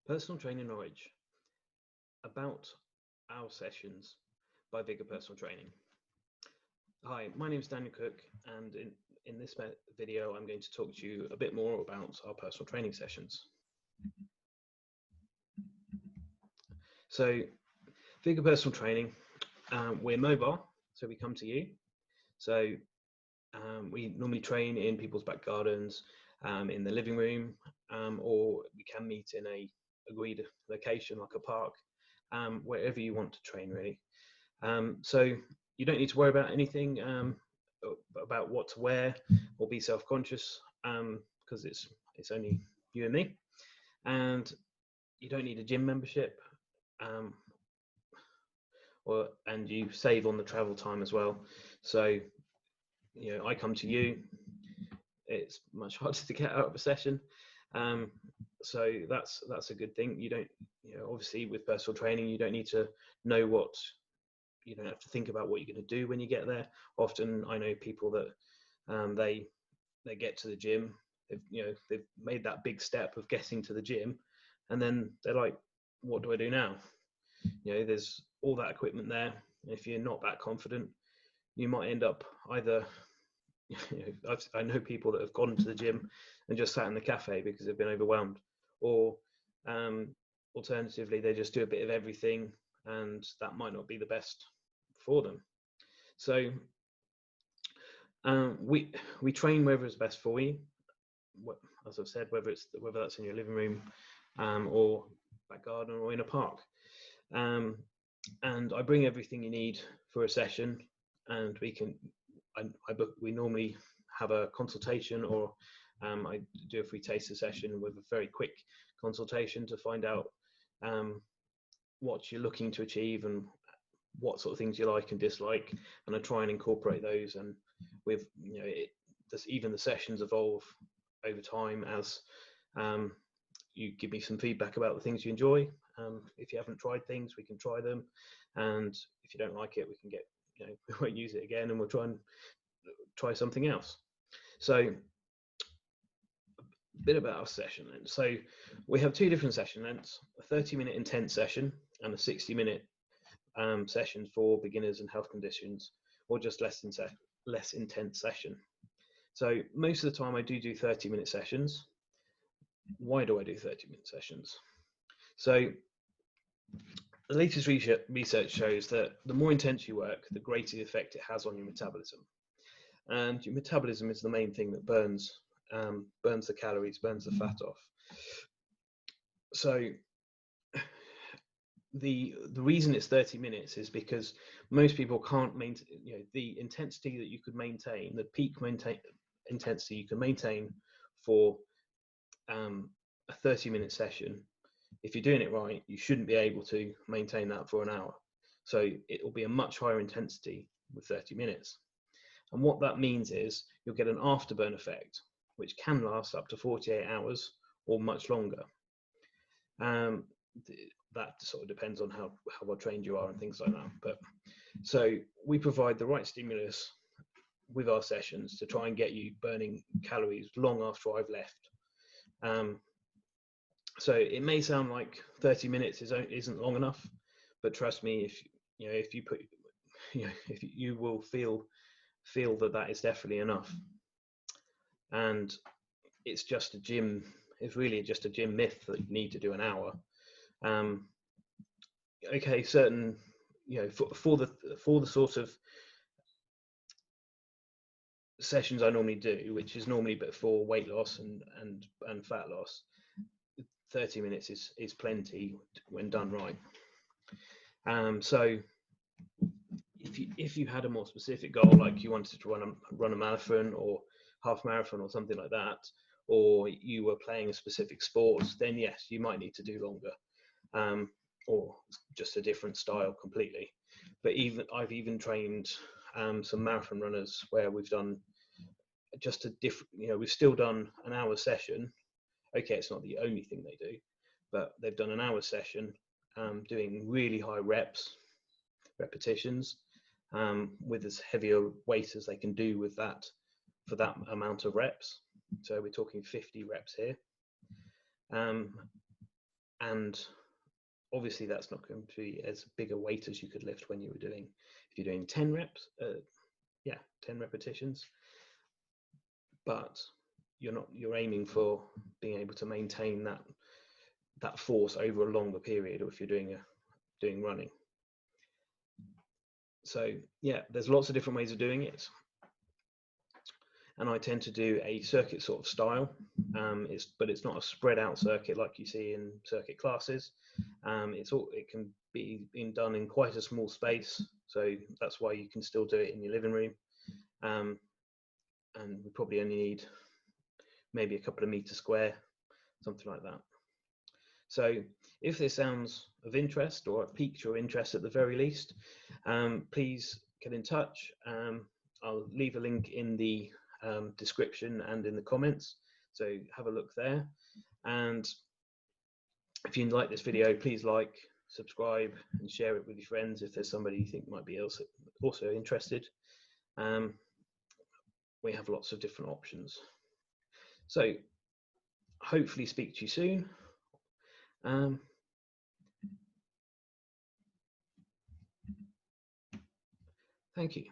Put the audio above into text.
Personal Training Norwich, about our sessions by Vigour Personal Training. Hi, my name is Daniel Cook, and in this video I'm going to talk to you a bit more about our personal training sessions. So Vigour Personal Training, we're mobile, so we come to you. So we normally train in people's back gardens, in the living room, or we can meet in a agreed location like a park, wherever you want to train really. So you don't need to worry about anything about what to wear or be self-conscious, because it's only you and me, and you don't need a gym membership, and you save on the travel time as well. So I come to you, it's much harder to get out of a session, so that's a good thing. You don't, obviously with personal training you don't need to know what, you don't have to think about what you're going to do when you get there. Often I know people that they get to the gym, they've made that big step of getting to the gym, and then they're like, what do I do now? There's all that equipment there. If you're not that confident, you might end up either I know people that have gone to the gym and just sat in the cafe because they've been overwhelmed, or alternatively they just do a bit of everything, and that might not be the best for them. So we train whether it's best for you, as I've said, whether that's in your living room, or back garden, or in a park, and I bring everything you need for a session, and we normally have a consultation, or I do a free taster session with a very quick consultation to find out what you're looking to achieve and what sort of things you like and dislike, and I try and incorporate those. And with even the sessions evolve over time as you give me some feedback about the things you enjoy. If you haven't tried things, we can try them, and if you don't like it, we can get, we won't use it again, and we'll try something else. So a bit about our session then. So we have two different session lengths: a 30-minute intense session and a 60-minute session for beginners and health conditions, or just less intense session. So most of the time I do 30-minute sessions. Why do I do 30-minute sessions? So the latest research shows that the more intense you work, the greater the effect it has on your metabolism. And your metabolism is the main thing that burns the calories, burns the fat off. So the reason it's 30 minutes is because most people can't maintain, the intensity that you could maintain, the peak intensity you can maintain for a 30-minute session. If you're doing it right, you shouldn't be able to maintain that for an hour. So it will be a much higher intensity with 30 minutes. And what that means is you'll get an afterburn effect, which can last up to 48 hours or much longer. That sort of depends on how well trained you are and things like that. But so we provide the right stimulus with our sessions to try and get you burning calories long after I've left. So it may sound like 30 minutes isn't long enough, but trust me, if you will feel that is definitely enough. And it's really just a gym myth that you need to do an hour. Okay, certain, for the sort of sessions I normally do, which is normally but for weight loss and fat loss, 30 minutes is plenty when done right. So if you had a more specific goal, like you wanted to run a marathon or half marathon or something like that, or you were playing a specific sport, then yes, you might need to do longer, or just a different style completely. But I've even trained some marathon runners where we've done just a different, we've still done an hour session. Okay, it's not the only thing they do, but they've done an hour session doing really high repetitions, with as heavier weight as they can do with that for that amount of reps. So we're talking 50 reps here. and obviously that's not going to be as big a weight as you could lift when you were doing, if you're doing 10 reps, 10 repetitions, but you're aiming for being able to maintain that force over a longer period, or if you're doing running. So yeah, there's lots of different ways of doing it, and I tend to do a circuit sort of style. But it's not a spread out circuit like you see in circuit classes. It can be done in quite a small space, so that's why you can still do it in your living room. And we probably only need maybe a couple of meters square, something like that. So if this sounds of interest, or piqued your interest at the very least, please get in touch. I'll leave a link in the description and in the comments, so have a look there. And if you like this video, please like, subscribe, and share it with your friends if there's somebody you think might be also interested. We have lots of different options. So hopefully speak to you soon. Thank you.